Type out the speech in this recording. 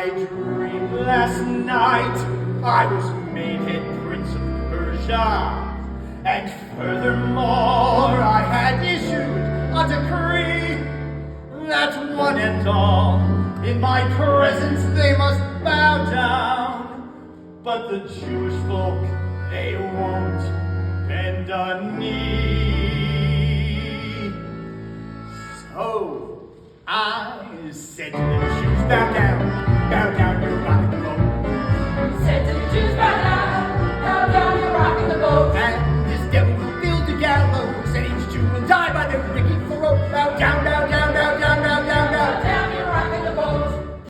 my dream last night, I was made head prince of Persia. And furthermore, I had issued a decree that one and all in my presence they must bow down. But the Jewish folk, they won't bend a knee. So I said to the Jews, bow down.